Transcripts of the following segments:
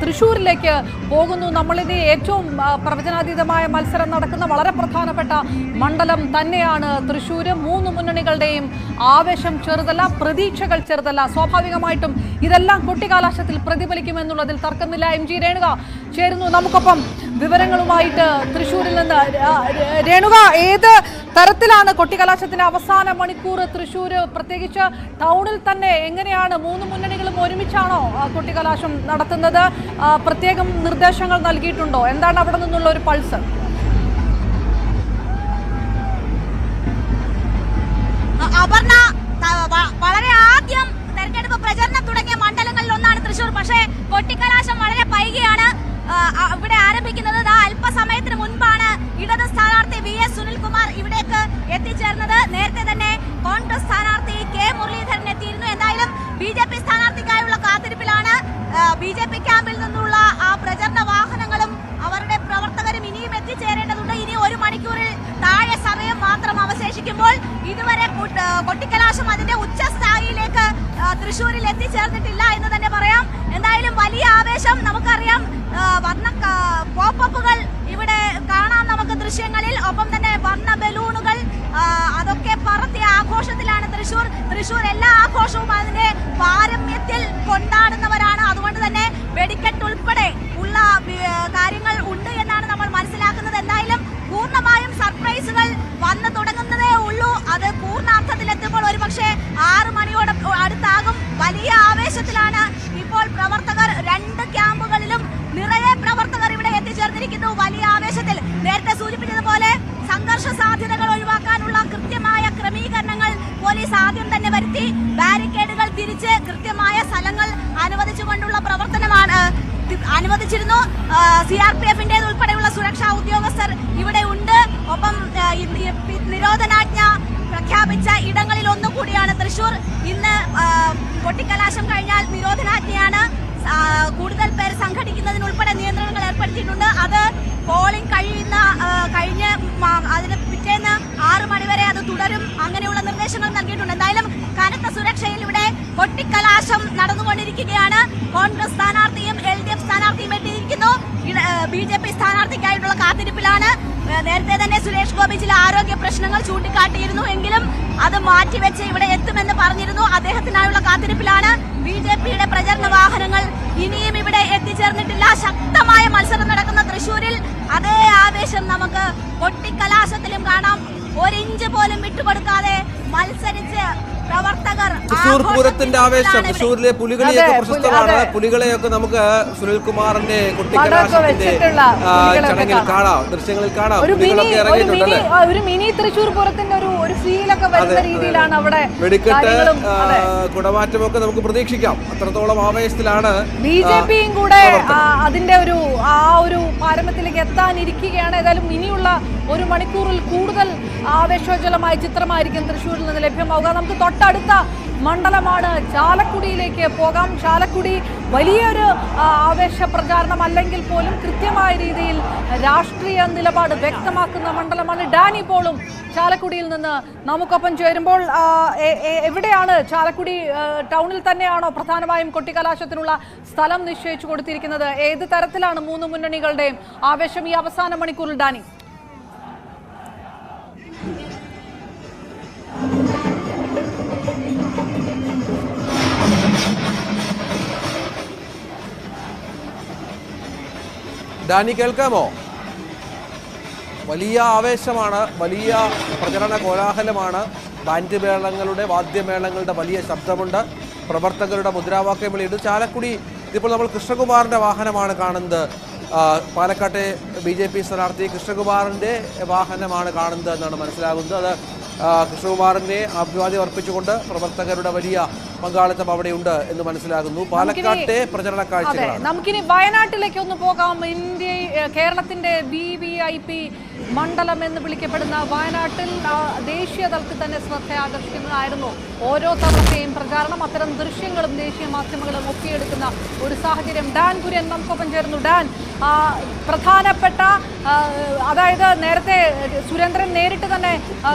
തൃശ്ശൂരിലേക്ക് പോകുന്നു. നമ്മളിത് ഏറ്റവും പ്രവചനാതീതമായ മത്സരം നടക്കുന്ന വളരെ പ്രധാനപ്പെട്ട മണ്ഡലം തന്നെയാണ് തൃശ്ശൂർ. മൂന്ന് മുന്നണികളുടെയും ആവേശം ചെറുതല്ല, പ്രതീക്ഷകൾ ചെറുതല്ല. സ്വാഭാവികമായിട്ടും ഇതെല്ലാം കൊട്ടിക്കലാശത്തിൽ പ്രതിഫലിക്കുമെന്നുള്ളതിൽ തർക്കമില്ല. എം ജി രേണുക ചേരുന്നു നമുക്കൊപ്പം വിവരങ്ങളുമായിട്ട് തൃശ്ശൂരിൽ നിന്ന്. രേണുക, ഏത് തരത്തിലാണ് കൊട്ടിക്കലാശത്തിന്റെ അവസാന മണിക്കൂർ തൃശ്ശൂർ, പ്രത്യേകിച്ച് ടൗണിൽ തന്നെ എങ്ങനെയാണ്? മൂന്ന് മുന്നണികളും ഒരുമിച്ചാണോ കൊട്ടിക്കലാശം നടത്തുന്നത്? പ്രത്യേകം നിർദ്ദേശങ്ങൾ നൽകിയിട്ടുണ്ടോ? എന്താണ് അവിടെ നിന്നുള്ള ഒരു പൾസ്? അപർണ, വളരെ ആദ്യം തെരഞ്ഞെടുപ്പ് പ്രചരണം തുടങ്ങിയ മണ്ഡലങ്ങളിൽ ഒന്നാണ് തൃശ്ശൂർ. പക്ഷേ കൊട്ടിക്കലാശം വളരെ പൈകിയാണ് ഇവിടെ ആരംഭിക്കുന്നത്. അല്പസമയത്തിന് മുൻപാണ് ഇടത് സ്ഥാനാർത്ഥി VS സുനിൽകുമാർ ഇവിടേക്ക് എത്തിച്ചേർന്നത്. നേരത്തെ തന്നെ കോൺഗ്രസ് സ്ഥാനാർത്ഥി K മുരളീധരൻ എത്തിയിരുന്നു. എന്തായാലും BJP സ്ഥാനാർത്ഥിക്കായുള്ള കാത്തിരിപ്പിലാണ്. BJP ക്യാമ്പിൽ നിന്നുള്ള ആ പ്രചരണ വാഹനങ്ങളും അവരുടെ പ്രവർത്തകരും ഇനിയും എത്തിച്ചേരേണ്ടതുണ്ട്. ഇനി 1 മണിക്കൂറിൽ താഴെ സമയം മാത്രം അവശേഷിക്കുമ്പോൾ ഇതുവരെ കൊട്ടിക്കലാശം അതിന്റെ ഉച്ചസ്ഥായിയിലേക്ക് തൃശ്ശൂരിൽ എത്തിച്ചേർന്നിട്ടില്ല എന്ന് തന്നെ പറയാം. എന്തായാലും വലിയ ആവേശം. നമുക്കറിയാം, വർണ്ണ പോപ്പപ്പുകൾ ഇവിടെ കാണാം നമുക്ക് ദൃശ്യങ്ങളിൽ. ഒപ്പം തന്നെ വർണ്ണ ബലൂണുകൾ, അതൊക്കെ പറത്തിയ ആഘോഷത്തിലാണ് തൃശ്ശൂർ. എല്ലാ ആഘോഷവും അതിന്റെ പാരമ്യത്തിൽ കൊണ്ടാടുന്നവരാണ്. അതുകൊണ്ട് തന്നെ വെടിക്കെട്ട് ഉൾപ്പെടെ ഉള്ള കാര്യങ്ങൾ ഉണ്ട് എന്നാണ് നമ്മൾ മനസ്സിലാക്കുന്നത്. എന്തായാലും പൂർണ്ണമായും സർപ്രൈസുകൾ വന്നു തുടങ്ങുന്നതേ ഉള്ളൂ. അത് പൂർണ്ണാർത്ഥത്തിലെത്തുമ്പോൾ ഒരുപക്ഷെ 6 മണിയോട് അടുത്താകും. വലിയ ആവേശത്തിലാണ് ഇപ്പോൾ പ്രവർത്തകർ. 2 ക്യാമ്പുകളിലും നിറയെ പ്രവർത്തകർ ഇവിടെ എത്തിച്ചേർന്നിരിക്കുന്നു. വലിയ ആവേശത്തിൽ നേരത്തെ സൂചിപ്പിച്ചതുപോലെ സംഘർഷ സാധ്യതകൾ ഒഴിവാക്കാനുള്ള കൃത്യമായ ക്രമീകരണങ്ങൾ പോലീസ് ആദ്യം തന്നെ വരുത്തി. ബാരിക്കേഡുകൾ തിരിച്ച് കൃത്യമായ സ്ഥലങ്ങൾ അനുവദിച്ചുകൊണ്ടുള്ള പ്രവർത്തനമാണ് അനുവദിച്ചിരുന്നു. CRPF ഉൾപ്പെടെയുള്ള സുരക്ഷാ ഉദ്യോഗസ്ഥർ ഇവിടെ ഉണ്ട്. ഒപ്പം നിരോധനാജ്ഞ പ്രഖ്യാപിച്ച ഇടങ്ങളിൽ ഒന്നുകൂടിയാണ് തൃശ്ശൂർ. ഇന്ന് കൊട്ടിക്കലാശം കഴിഞ്ഞാൽ നിരോധനാജ്ഞയാണ്. കൂടുതൽ പേർ സംഘടിക്കുന്നതിനുൾപ്പെടെ നിയന്ത്രണങ്ങൾ ഏർപ്പെടുത്തിയിട്ടുണ്ട്. അത് പോളിംഗ് കഴിഞ്ഞ് അതിന് പിറ്റേന്ന് 6 മണിവരെ അത് തുടരും. അങ്ങനെയുള്ള നിർദ്ദേശങ്ങൾ നൽകിയിട്ടുണ്ട്. എന്തായാലും കനത്ത സുരക്ഷയിൽ ഇവിടെ കൊട്ടിക്കലാശം നടന്നുകൊണ്ടിരിക്കുകയാണ്. കോൺഗ്രസ് സ്ഥാനാർത്ഥിയും LDF സ്ഥാനാർത്ഥിയും എത്തിയിരിക്കുന്നു. BJP സ്ഥാനാർത്ഥിക്കായിട്ടുള്ള കാത്തിരിപ്പിലാണ്. നേരത്തെ തന്നെ സുരേഷ് ഗോപി ചില ആരോഗ്യ പ്രശ്നങ്ങൾ ചൂണ്ടിക്കാട്ടിയിരുന്നു. എങ്കിലും അത് മാറ്റിവെച്ച് ഇവിടെ എത്തുമെന്ന് പറഞ്ഞിരുന്നു. അദ്ദേഹത്തിനായുള്ള കാത്തിരിപ്പിലാണ്. BJPയുടെ പ്രചരണ വാഹനങ്ങൾ ഇനിയും ഇവിടെ എത്തിച്ചേർന്നിട്ടില്ല. ശക്തമായ മത്സരം നടക്കുന്ന തൃശ്ശൂരിൽ അതേ ആവേശം നമുക്ക് കൊട്ടിക്കലാശത്തിലും കാണാം. 1 ഇഞ്ച് പോലും വിട്ടുകൊടുക്കാതെ മത്സരിച്ച് പ്രവർത്തകർ. തൃശ്ശൂർ പൂരത്തിന്റെ ആവേശം. തൃശ്ശൂരിലെ പുലികളിയൊക്കെ പ്രശസ്തമാണ്. പുലികളെയൊക്കെ നമുക്ക് സുനിൽകുമാറിന്റെ കൊട്ടിക്കലാശത്തിന്റെ ചടങ്ങിൽ കാണാം, ദൃശ്യങ്ങളിൽ കാണാം. പുലികളൊക്കെ ഇറങ്ങിയിട്ടുണ്ടല്ലേ? ഒരു മിനി തൃശ്ശൂർ പൂരത്തിന്റെ ഒരു ഫീലൊക്കെ വരുന്ന രീതിയിലാണ് അവിടെ വെടിക്കെട്ട്, കുടമാറ്റമൊക്കെ നമുക്ക് പ്രതീക്ഷിക്കാം. അത്രത്തോളം ആവേശത്തിലാണ്. BJPയും കൂടെ അതിന്റെ ഒരു പാരമ്യത്തിലേക്ക് എത്താനിരിക്കുകയാണ്. ഏതായാലും ഇനിയുള്ള 1 മണിക്കൂറിൽ കൂടുതൽ ആവേശോജ്വലമായ ചിത്രമായിരിക്കും തൃശ്ശൂരിൽ നിന്ന് ലഭ്യമാവുക. നമുക്ക് തൊട്ടടുത്ത മണ്ഡലമാണ് ചാലക്കുടിയിലേക്ക് പോകാം. ചാലക്കുടി വലിയൊരു ആവേശ പ്രചാരണം അല്ലെങ്കിൽ പോലും കൃത്യമായ രീതിയിൽ രാഷ്ട്രീയ നിലപാട് വ്യക്തമാക്കുന്ന മണ്ഡലമാണ്. ഡാനി പോളും ചാലക്കുടിയിൽ നിന്ന് നമുക്കൊപ്പം ചേരുമ്പോൾ, എവിടെയാണ് ചാലക്കുടി ടൗണിൽ തന്നെയാണോ പ്രധാനമായും കൊട്ടിക്കലാശത്തിനുള്ള സ്ഥലം നിശ്ചയിച്ചു കൊടുത്തിരിക്കുന്നത്? ഏത് തരത്തിലാണ് മൂന്ന് മുന്നണികളുടെയും ആവേശം ഈ അവസാന മണിക്കൂറിൽ? ഡാനി, ഡാനി കേൾക്കാമോ? വലിയ ആവേശമാണ്, വലിയ പ്രചരണ കോലാഹലമാണ്. ബാൻഡ് മേളങ്ങളുടെ, വാദ്യമേളങ്ങളുടെ വലിയ ശബ്ദമുണ്ട്. പ്രവർത്തകരുടെ മുദ്രാവാക്യം വിളിയുണ്ട്. ചാലക്കുടി ഇതിപ്പോൾ നമ്മൾ കൃഷ്ണകുമാറിൻ്റെ വാഹനമാണ് കാണുന്നത്. പാലക്കാട്ടെ BJP സ്ഥാനാർത്ഥി കൃഷ്ണകുമാറിൻ്റെ വാഹനമാണ് കാണുന്നത് എന്നാണ് മനസ്സിലാകുന്നത്. അത് കൃഷ്ണകുമാറിനെ അഭിവാദ്യം അർപ്പിച്ചുകൊണ്ട് പ്രവർത്തകരുടെ വലിയ പങ്കാളിത്തം അവിടെയുണ്ട് എന്ന് മനസ്സിലാകുന്നു. പാലക്കാട്ടെ പ്രചരണ കാഴ്ചകളാണ്. നമുക്കിനി വയനാട്ടിലേക്ക് ഒന്ന് പോകാം. കേരളത്തിന്റെ VVIP മണ്ഡലം എന്ന് വിളിക്കപ്പെടുന്ന വയനാട്ടിൽ ദേശീയ തലത്തിൽ തന്നെ ശ്രദ്ധ ആകർഷിക്കുന്നതായിരുന്നു ഓരോ തവണത്തെയും പ്രചാരണം. അത്തരം ദൃശ്യങ്ങളും ദേശീയ മാധ്യമങ്ങളും ഒപ്പിയെടുക്കുന്ന ഒരു സാഹചര്യം. ഡാൻ കുര്യൻ നമുക്കൊപ്പം ചേർന്നു. ഡാൻ, പ്രധാനപ്പെട്ട അതായത് നേരത്തെ സുരേന്ദ്രൻ നേരിട്ട് തന്നെ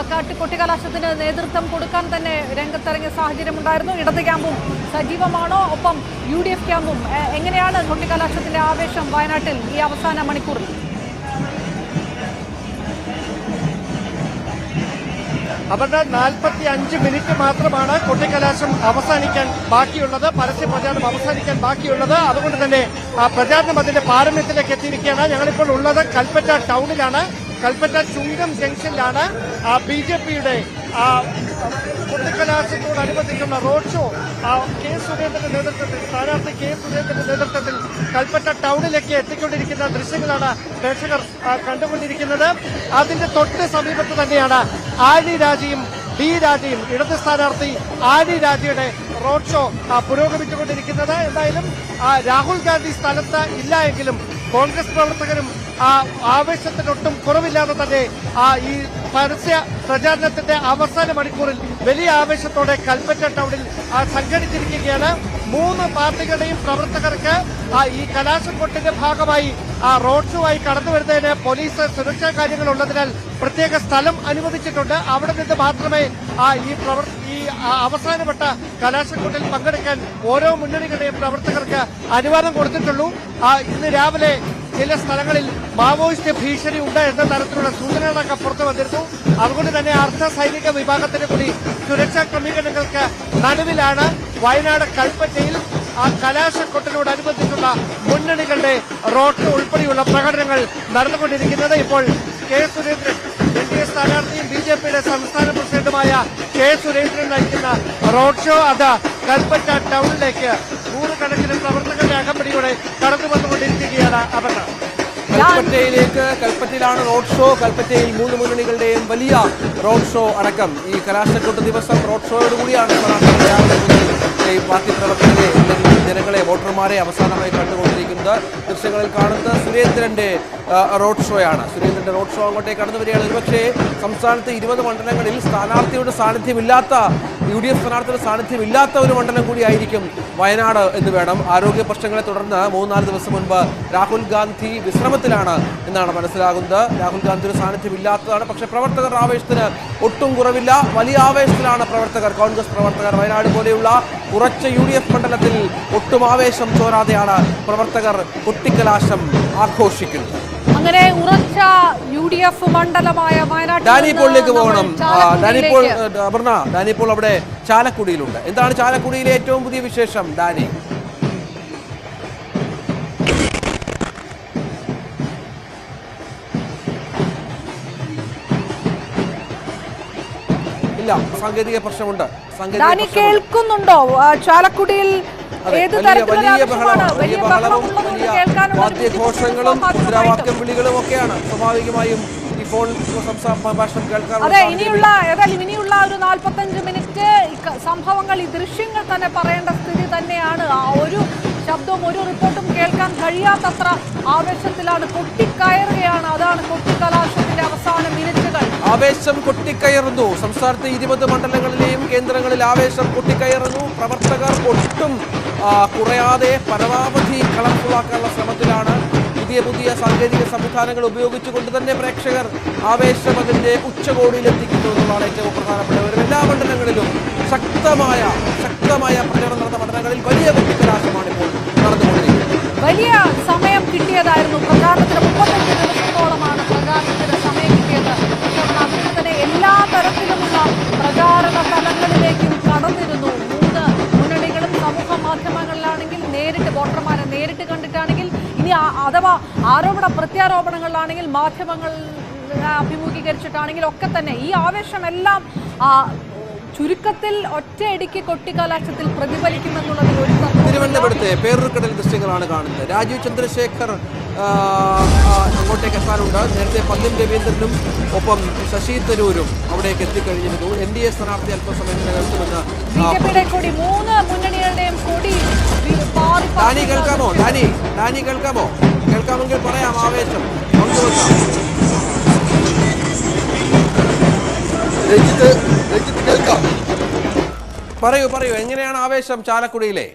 കൊട്ടിക്കലാശത്തിന് നേതൃത്വം കൊടുക്കാൻ തന്നെ രംഗത്തിറങ്ങിയ സാഹചര്യം ഉണ്ടായിരുന്നു. ഇടത് ക്യാമ്പും സജീവമാണോ? ഒപ്പം UDF ക്യാമ്പും എങ്ങനെയാണ് കൊട്ടിക്കലാശത്തിന്റെ ആവേശം വയനാട്ടിൽ ഈ അവസാന മണിക്കൂറിൽ? അവരുടെ 45 മിനിറ്റ് മാത്രമാണ് കൊട്ടിക്കലാശം അവസാനിക്കാൻ ബാക്കിയുള്ളത്, പരസ്യ പ്രചാരണം അവസാനിക്കാൻ ബാക്കിയുള്ളത്. അതുകൊണ്ട് തന്നെ പ്രചാരണം അതിന്റെ പാരമ്യത്തിലേക്ക് എത്തിയിരിക്കുകയാണ്. ഞങ്ങളിപ്പോൾ ഉള്ളത് കൽപ്പറ്റ ടൗണിലാണ്. കൽപ്പറ്റ ചുങ്കം ജംഗ്ഷനിലാണ് BJPയുടെ കൊട്ടിക്കലാശത്തോടനുബന്ധിച്ചുള്ള റോഡ് ഷോ കെ സുരേന്ദ്രന്റെ നേതൃത്വത്തിൽ, സ്ഥാനാർത്ഥി കെ സുരേന്ദ്രന്റെ നേതൃത്വത്തിൽ കൽപ്പറ്റ ടൗണിലേക്ക് എത്തിക്കൊണ്ടിരിക്കുന്ന ദൃശ്യങ്ങളാണ് പ്രേക്ഷകർ കണ്ടുകൊണ്ടിരിക്കുന്നത്. അതിന്റെ തൊട്ട് സമീപത്ത് തന്നെയാണ് ആനി രാജയും ഡി രാജയും, ഇടത് സ്ഥാനാർത്ഥി ആനി രാജയുടെ റോഡ് ഷോ പുരോഗമിച്ചുകൊണ്ടിരിക്കുന്നത്. എന്തായാലും രാഹുൽ ഗാന്ധി സ്ഥലത്ത് ഇല്ല എങ്കിലും കോൺഗ്രസ് പ്രവർത്തകരും ആവേശത്തിനൊട്ടും കുറവില്ലാതെ തന്നെ ഈ പരസ്യ പ്രചാരണത്തിന്റെ അവസാന മണിക്കൂറിൽ വലിയ ആവേശത്തോടെ കൽപ്പറ്റ ടൗണിൽ സംഘടിച്ചിരിക്കുകയാണ്. 3 പാർട്ടികളുടെയും പ്രവർത്തകർക്ക് ഈ കലാശക്കൊട്ടിന്റെ ഭാഗമായി റോഡ് ഷോ ആയി കടന്നു വരുന്നതിന് പോലീസ് സുരക്ഷാ കാര്യങ്ങൾ ഉള്ളതിനാൽ പ്രത്യേക സ്ഥലം അനുവദിച്ചിട്ടുണ്ട്. അവിടെ നിന്ന് മാത്രമേ ഈ അവസാനപ്പെട്ട കലാശക്കൊട്ടിൽ പങ്കെടുക്കാൻ ഓരോ മുന്നണികളുടെയും പ്രവർത്തകർക്ക് അനുവാദം കൊടുത്തിട്ടുള്ളൂ. ഇന്ന് രാവിലെ ചില സ്ഥലങ്ങളിൽ മാവോയിസ്റ്റ് ഭീഷണി ഉണ്ട് എന്ന തരത്തിലുള്ള സൂചനകളൊക്കെ പുറത്തു വന്നിരുന്നു. അതുകൊണ്ട് തന്നെ അർദ്ധ സൈനിക വിഭാഗത്തിന് കൂടി സുരക്ഷാ ക്രമീകരണങ്ങൾക്ക് നടുവിലാണ് വയനാട് കൽപ്പറ്റയിൽ കലാശക്കൊട്ടിനോടനുബന്ധിച്ചുള്ള മുന്നണികളുടെ റോഡ് ഉൾപ്പെടെയുള്ള പ്രകടനങ്ങൾ നടന്നുകൊണ്ടിരിക്കുന്നത്. ഇപ്പോൾ കെ സുരേന്ദ്രൻ, NDA സ്ഥാനാർത്ഥിയും BJPയുടെ സംസ്ഥാന പ്രസിഡന്റുമായ കെ സുരേന്ദ്രൻ നയിക്കുന്ന റോഡ് ഷോ അത് കൽപ്പറ്റ ടൗണിലേക്ക് 100 കണക്കിന് പ്രവർത്തകരുടെ അകമ്പടിയോടെ കടന്നു വന്നുകൊണ്ടിരിക്കുകയാണ്. അപർണ, കൽപ്പറ്റയിലാണ് റോഡ് ഷോ. കൽപ്പറ്റയിൽ 3 മുന്നണികളുടെയും വലിയ റോഡ് ഷോ അടക്കം ഈ കലാശക്കൊട്ട് ദിവസം റോഡ് ഷോയോടുകൂടിയാണ് പാർട്ടി പ്രവർത്തകരെ, ജനങ്ങളെ, വോട്ടർമാരെ അവസാനമായി കണ്ടുകൊണ്ടിരിക്കുന്നത്. ദൃശ്യങ്ങളിൽ കാണുന്നത് സുരേന്ദ്രന്റെ റോഡ് ഷോയാണ്. സുരേന്ദ്രന്റെ റോഡ് ഷോ അങ്ങോട്ടേക്ക് കടന്നു വരികയാണ്. ഒരുപക്ഷേ സംസ്ഥാനത്ത് 20 മണ്ഡലങ്ങളിൽ സ്ഥാനാർത്ഥിയുടെ സാന്നിധ്യമില്ലാത്ത, UDF സ്ഥാനാർത്ഥിയുടെ സാന്നിധ്യമില്ലാത്ത ഒരു മണ്ഡലം കൂടിയായിരിക്കും വയനാട് എന്ന് വേണം. ആരോഗ്യ പ്രശ്നങ്ങളെ തുടർന്ന് 3-4 ദിവസം മുൻപ് രാഹുൽ ഗാന്ധി വിശ്രമത്തിലാണ് എന്നാണ് മനസ്സിലാകുന്നത്. രാഹുൽ ഗാന്ധിയുടെ സാന്നിധ്യമില്ലാത്തതാണ്. പക്ഷേ പ്രവർത്തകരുടെ ആവേശത്തിന് ഒട്ടും കുറവില്ല. വലിയ ആവേശത്തിലാണ് പ്രവർത്തകർ, കോൺഗ്രസ് പ്രവർത്തകർ. വയനാട് പോലെയുള്ള ഉറച്ച UDF മണ്ഡലത്തിൽ ഒട്ടും ആവേശം ചോരാതെയാണ് പ്രവർത്തകർ കൊട്ടിക്കലാശം ആഘോഷിക്കുന്നത്. അങ്ങനെ ഉറച്ച UDF മണ്ഡലമായ വയനാട് ഡാനിപ്പോളിലേക്ക് പോകണം. ഡാനിപ്പോൾ, അപർണ, ഡാനിപ്പോൾ അവിടെ ചാലക്കുടിയിലുണ്ട്. എന്താണ് ചാലക്കുടിയിലെ ഏറ്റവും പുതിയ വിശേഷം ഡാനി? ഇല്ല, സാങ്കേതിക പ്രശ്നമുണ്ട്. കേൾക്കുന്നുണ്ടോ? ചാലക്കുടിയിൽ വാദ്യഘോഷങ്ങളും മുദ്രാവാക്യം വിളികളും ഒക്കെയാണ് സ്വാഭാവികമായും ഈ ഫോൺ സംഭാഷണം കേൾക്കാൻ. അതെ, ഇനിയുള്ള 45 മിനിറ്റ് സംഭവങ്ങൾ, ഈ ദൃശ്യങ്ങൾ തന്നെ പറയേണ്ട സ്ഥിതി തന്നെയാണ്. ഒരു ശബ്ദവും ഒരു റിപ്പോർട്ടും കേൾക്കാൻ കഴിയാത്തത്ര ആവേശത്തിലാണ്, കൊട്ടിക്കയറുകയാണ്. അതാണ് കൊട്ടിക്കലാശത്തിന്റെ അവസാന മിനിറ്റുകൾ. ആവേശം കൊട്ടിക്കയറുന്നു. സംസ്ഥാനത്തെ 20 മണ്ഡലങ്ങളിലെയും കേന്ദ്രങ്ങളിൽ ആവേശം കൊട്ടിക്കയറുന്നു. പ്രവർത്തകർ ഒട്ടും കുറയാതെ പരമാവധി കളർഫുള്ളാക്കാനുള്ള ശ്രമത്തിലാണ്. പുതിയ സാങ്കേതിക സംവിധാനങ്ങൾ ഉപയോഗിച്ചുകൊണ്ട് തന്നെ പ്രേക്ഷകർ ആവേശം അതിന്റെ ഉച്ചകോടിയിലെത്തിക്കുന്നു എന്നുള്ളതാണ് ഏറ്റവും പ്രധാനപ്പെട്ട ഒരു. എല്ലാ മണ്ഡലങ്ങളിലും ശക്തമായ പ്രചരണം നടന്ന മണ്ഡലങ്ങളിൽ വലിയ കൊട്ടിക്കലാശമാണ് ഇപ്പോൾ നടന്നുകൊണ്ടിരിക്കുന്നത്. വലിയ സമയം കിട്ടിയതായിരുന്നു പ്രചാരണത്തിന്. 35 ദിവസത്തോളമാണ് പ്രചാരണത്തിന് സമയം കിട്ടിയത്. അതുകൊണ്ട് തന്നെ എല്ലാ തരത്തിലുമുള്ള പ്രചാരണ തലങ്ങളിലേക്കും കടന്നിരുന്നു. 3 മുന്നണികളും സമൂഹ മാധ്യമങ്ങളിലാണെങ്കിൽ നേരിട്ട്, വോട്ടർമാരെ നേരിട്ട് കണ്ടിട്ടാണെങ്കിൽ, ഇനി അഥവാ പ്രത്യാരോപണങ്ങളിലാണെങ്കിൽ മാധ്യമങ്ങൾ അഭിമുഖീകരിച്ചിട്ടാണെങ്കിൽ ഒക്കെ തന്നെ ഈ ആവേശമെല്ലാം ചുരുക്കത്തിൽ ഒറ്റയടിക്ക് കൊട്ടിക്കലാശത്തിൽ പ്രതിഫലിക്കുമെന്നുള്ളതിൽ ഒരു തിരുവനന്തപുരത്തെ പേരൂർക്കടൽ ദൃശ്യങ്ങളാണ് കാണുന്നത്. രാജീവ് ചന്ദ്രശേഖർ അങ്ങോട്ടേക്ക് എത്താനുണ്ട്. നേരത്തെ പന്ന്യൻ രവീന്ദ്രനും ഒപ്പം ശശി തരൂരും അവിടേക്ക് എത്തിക്കഴിഞ്ഞിരുന്നു. NDA സ്ഥാനാർത്ഥി അല്പസമയത്തിന് എത്തുമെന്ന്. BJPയുടെ കൊടി, 3 മുന്നണികളുടെയും കൊടി. ഡാനി കേൾക്കാമോ? ഡാനി കേൾക്കാമോ? കേൾക്കാമെങ്കിൽ പറയാം. ആവേശം പറയൂ. എങ്ങനെയാണ് ആവേശം ചാലക്കുടിയിലെ?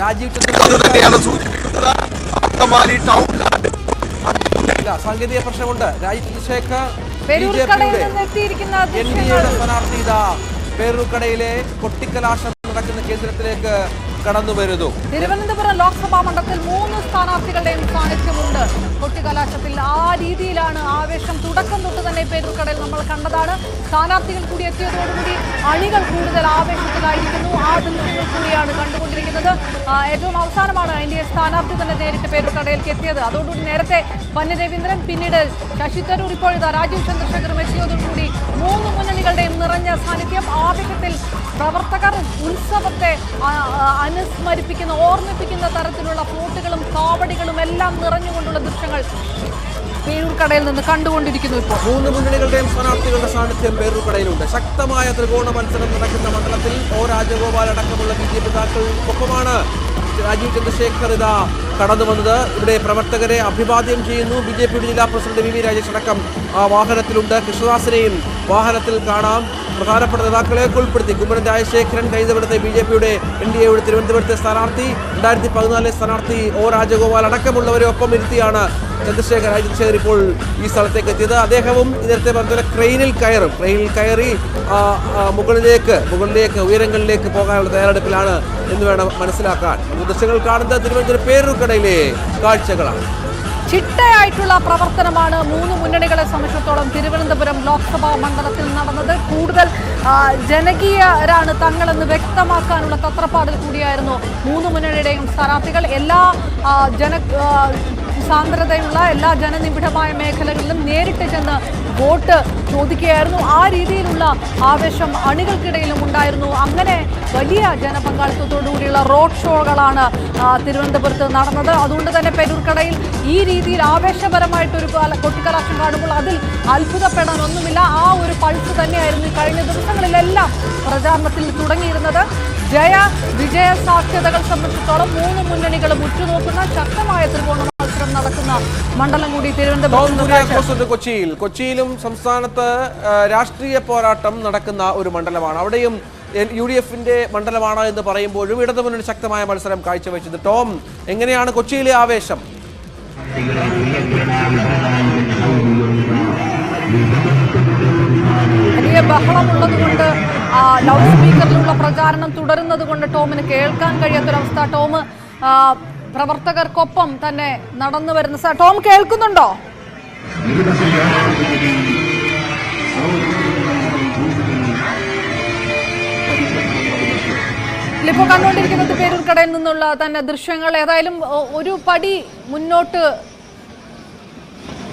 രാജീവ് സാങ്കേതിക പ്രശ്നമുണ്ട്. രാജീവ് ചന്ദ്രശേഖർ പേരൂർക്കടയിൽ നിന്ന് എത്തിയിരിക്കുന്ന എൻഡിഎയുടെ സ്ഥാനാർത്ഥി ഇതാ പേരൂർക്കടയിലെ കൊട്ടിക്കലാശം നടക്കുന്ന കേന്ദ്രത്തിലേക്ക് കടന്നു വരുന്നു. തിരുവനന്തപുരം ലോക്സഭാ മണ്ഡലത്തിൽ 3 സ്ഥാനാർത്ഥികളുടെയും സാന്നിധ്യമുണ്ട്. കൊട്ടിക്കലാശത്തിൽ ആ രീതിയിലാണ് ആവേശം തുടക്കം തൊട്ട് തന്നെ പേരൂർക്കടയിൽ നമ്മൾ കണ്ടതാണ്. സ്ഥാനാർത്ഥികൾ കൂടി എത്തിയതോടുകൂടി അണികൾ കൂടുതൽ ആവേശത്തിലായിരിക്കുന്നു. ആ ദൃശ്യങ്ങൾ കൂടിയാണ് കണ്ടുകൊണ്ടിരിക്കുന്നത്. ഏറ്റവും അവസാനമാണ് NDA സ്ഥാനാർത്ഥി തന്നെ നേരിട്ട് പേരൂർക്കടയിലേക്ക് എത്തിയത്. അതോടുകൂടി നേരത്തെ പന്ന്യ രവീന്ദ്രൻ, പിന്നീട് ശശി തരൂർ, ഇപ്പോൾ ഇതാ രാജീവ് ചന്ദ്രശേഖറും എത്തിയതോടുകൂടി 3 മുന്നണികളുടെയും നിറഞ്ഞ സാന്നിധ്യം. ആവേശത്തിൽ പ്രവർത്തകർ ഉത്സവത്തെ അനുസ്മരിപ്പിക്കുന്ന, ഓർമ്മിപ്പിക്കുന്ന തരത്തിലുള്ള ഫ്ലോട്ടുകളും കാവടികളും എല്ലാം നിറഞ്ഞുകൊണ്ടുള്ള ദൃശ്യങ്ങൾ പേരൂർക്കടയിൽ നിന്ന് കണ്ടുകൊണ്ടിരിക്കുന്നു. ഇപ്പോൾ 3 മുന്നണികളുടെയും സ്ഥാനാർത്ഥികളുടെ സാന്നിധ്യം പേരൂർക്കടയിലുണ്ട്. ശക്തമായ ത്രികോണ മത്സരം നടക്കുന്ന മണ്ഡലത്തിൽ ഒ രാജഗോപാൽ അടക്കമുള്ള BJP നേതാക്കൾക്കൊപ്പമാണ് രാജീവ് ചന്ദ്രശേഖർ ഇതാ കടന്നു വന്നത്. ഇവിടെ പ്രവർത്തകരെ അഭിവാദ്യം ചെയ്യുന്നു. BJPയുടെ ജില്ലാ പ്രസിഡന്റ് VV രാജേഷ് അടക്കം ആ വാഹനത്തിലുണ്ട്. കൃഷ്ണദാസിനെയും വാഹനത്തിൽ കാണാം. പ്രധാനപ്പെട്ട നേതാക്കളെ ഉൾപ്പെടുത്തി കുമ്മനം രാജശേഖരൻ, കഴിഞ്ഞ BJPയുടെ NDAയുടെ തിരുവനന്തപുരത്തെ സ്ഥാനാർത്ഥി, 2014 സ്ഥാനാർത്ഥി ഒ രാജഗോപാൽ അടക്കമുള്ളവരെ ഒപ്പം ഇരുത്തിയാണ് രാജശേഖർ ഇപ്പോൾ ഈ സ്ഥലത്തേക്ക് എത്തിയത്. അദ്ദേഹവും നേരത്തെ പറഞ്ഞ ക്രെയിനിൽ കയറി മുകളിലേക്ക് ഉയരങ്ങളിലേക്ക് പോകാനുള്ള തയ്യാറെടുപ്പിലാണ് എന്ന് വേണം മനസ്സിലാക്കാൻ. ദൃശ്യങ്ങൾ കാണുന്നത് തിരുവനന്തപുരം പേരൂർക്കടയിലെ കാഴ്ചകളാണ്. ചിട്ടയായിട്ടുള്ള പ്രവർത്തനമാണ് 3 മുന്നണികളെ സംബന്ധിച്ചിടത്തോളം തിരുവനന്തപുരം ലോക്സഭാ മണ്ഡലത്തിൽ നടന്നത്. കൂടുതൽ ജനകീയരാണ് തങ്ങളെന്ന് വ്യക്തമാക്കാനുള്ള തത്രപ്പാടിൽ കൂടിയായിരുന്നു 3 മുന്നണിയുടെയും സ്ഥാനാർത്ഥികൾ. എല്ലാ സാന്ദ്രതയുള്ള എല്ലാ ജനനിബിഡമായ മേഖലകളിലും നേരിട്ട് ചെന്ന് വോട്ട് ചോദിക്കുകയായിരുന്നു. ആ രീതിയിലുള്ള ആവേശം അണികൾക്കിടയിലും ഉണ്ടായിരുന്നു. അങ്ങനെ വലിയ ജനപങ്കാളിത്തത്തോടുകൂടിയുള്ള റോഡ് ഷോകളാണ് തിരുവനന്തപുരത്ത് നടന്നത്. അതുകൊണ്ട് തന്നെ പേരൂർക്കടയിൽ ഈ രീതിയിൽ ആവേശപരമായിട്ടൊരു കൊട്ടിക്കലാശം കാണുമ്പോൾ അതിൽ അത്ഭുതപ്പെടാൻ ഒന്നുമില്ല. ആ ഒരു പൾസ് തന്നെയായിരുന്നു കഴിഞ്ഞ ദിവസങ്ങളിലെല്ലാം പ്രചാരണത്തിൽ തുടങ്ങിയിരുന്നത്. വിജയ സാധ്യതകൾ സംബന്ധിച്ചിടത്തോളം 3 മുന്നണികളും ഉറ്റുനോക്കുന്ന ശക്തമായ ത്രികോണ മത്സരം നടക്കുന്ന മണ്ഡലം കൂടി തിരുവനന്തപുരം. കൊച്ചിയിലും സംസ്ഥാനത്ത് രാഷ്ട്രീയ പോരാട്ടം നടക്കുന്ന ഒരു മണ്ഡലമാണ്. അവിടെയും UDFന്റെ മണ്ഡലമാണ് എന്ന് പറയുമ്പോഴും ഇടതുമുന്നണി ശക്തമായ മത്സരം കാഴ്ചവെച്ചത്. ടോം, എങ്ങനെയാണ് കൊച്ചിയിലെ ആവേശം? വലിയ ബഹളമുള്ളതുകൊണ്ട് ലൗഡ് സ്പീക്കറിലുള്ള പ്രചാരണം തുടരുന്നത് കൊണ്ട് ടോമിന് കേൾക്കാൻ കഴിയാത്തൊരവസ്ഥ. ടോം പ്രവർത്തകർക്കൊപ്പം തന്നെ നടന്നു വരുന്ന ടോം കേൾക്കുന്നുണ്ടോ? ഇപ്പോൾ കണ്ടുകൊണ്ടിരിക്കുന്നത് പേരൂർക്കടയിൽ നിന്നുള്ള തന്നെ ദൃശ്യങ്ങൾ. ഏതായാലും ഒരു പടി മുന്നോട്ട്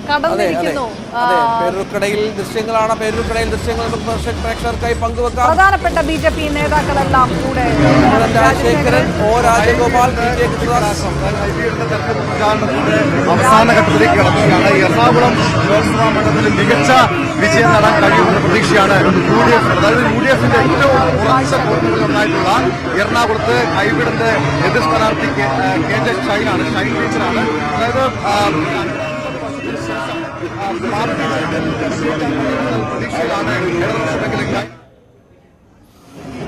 കടന്നിരിക്കുന്നു. പേരൂർക്കടയിൽ ദൃശ്യങ്ങളാണ്. പേരൂർക്കടയിൽ ദൃശ്യങ്ങൾ പ്രേക്ഷകർക്കായി പങ്കുവെക്കാം. പ്രധാനപ്പെട്ട BJP നേതാക്കളെല്ലാം കൂടെ രാജശേഖരൻ, ഒ രാജഗോപാൽ, അവസാന ഘട്ടത്തിലേക്ക് കടക്കുകയാണ്. എറണാകുളം ലോക്സഭാ മണ്ഡലത്തിൽ മികച്ച വിജയം നേടാൻ കഴിയുമെന്ന പ്രതീക്ഷയാണ് അതായത് UDFന്റെ ഏറ്റവും ഉറച്ച പോർട്ടുകളിലൊന്നായിട്ടുള്ള എറണാകുളത്ത് ഹൈബ്രിഡിന്റെ എതിർ സ്ഥാനാർത്ഥി KJ ഷൈനാണ്. ഷൈൻ ടീച്ചറാണ്. അതായത്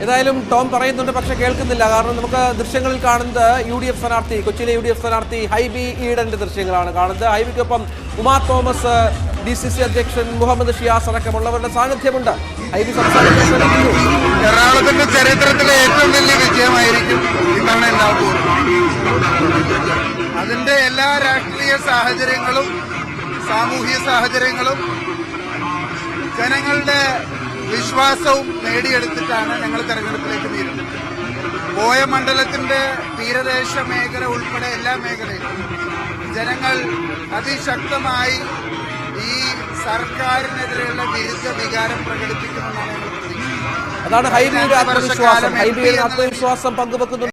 ഏതായാലും ടോം പറയുന്നുണ്ട്, പക്ഷെ കേൾക്കുന്നില്ല. കാരണം നമുക്ക് ദൃശ്യങ്ങളിൽ കാണുന്നത് UDF സ്ഥാനാർത്ഥി, കൊച്ചിയിലെ UDF സ്ഥാനാർത്ഥി ഹൈബി ഈഡന്റെ ദൃശ്യങ്ങളാണ് കാണുന്നത്. ഹൈബിക്കൊപ്പം ഉമാ തോമസ്, DCC അധ്യക്ഷൻ മുഹമ്മദ് ഷിയാസ് അടക്കമുള്ളവരുടെ സാന്നിധ്യമുണ്ട്. ഹൈബി എറണാകുളത്തിന്റെ ചരിത്രത്തിലെ ഏറ്റവും വലിയ വിജയമായിരിക്കും ഇത്തവണ ഉണ്ടാകും. അതിന്റെ എല്ലാ രാഷ്ട്രീയ സാഹചര്യങ്ങളും സാമൂഹിക സാഹചര്യങ്ങളും ജനങ്ങളുടെ വിശ്വാസവും നേടിയെടുത്തിട്ടാണ് ഞങ്ങൾ തെരഞ്ഞെടുപ്പിലേക്ക് നീങ്ങുന്നത്. പോയ മണ്ഡലത്തിന്റെ തീരദേശ മേഖല ഉൾപ്പെടെ എല്ലാ മേഖലയിലും ജനങ്ങൾ അതിശക്തമായി ഈ സർക്കാരിനെതിരെയുള്ള വിരുദ്ധ വികാരം പ്രകടിപ്പിക്കുമെന്നാണ് ഞങ്ങൾ പ്രതീക്ഷിക്കുന്നത്. അതാണ് ഹൈബിയുടെ ആത്മവിശ്വാസം. ഹൈബിയുടെ ആത്മവിശ്വാസം പങ്കുവെക്കുന്നു.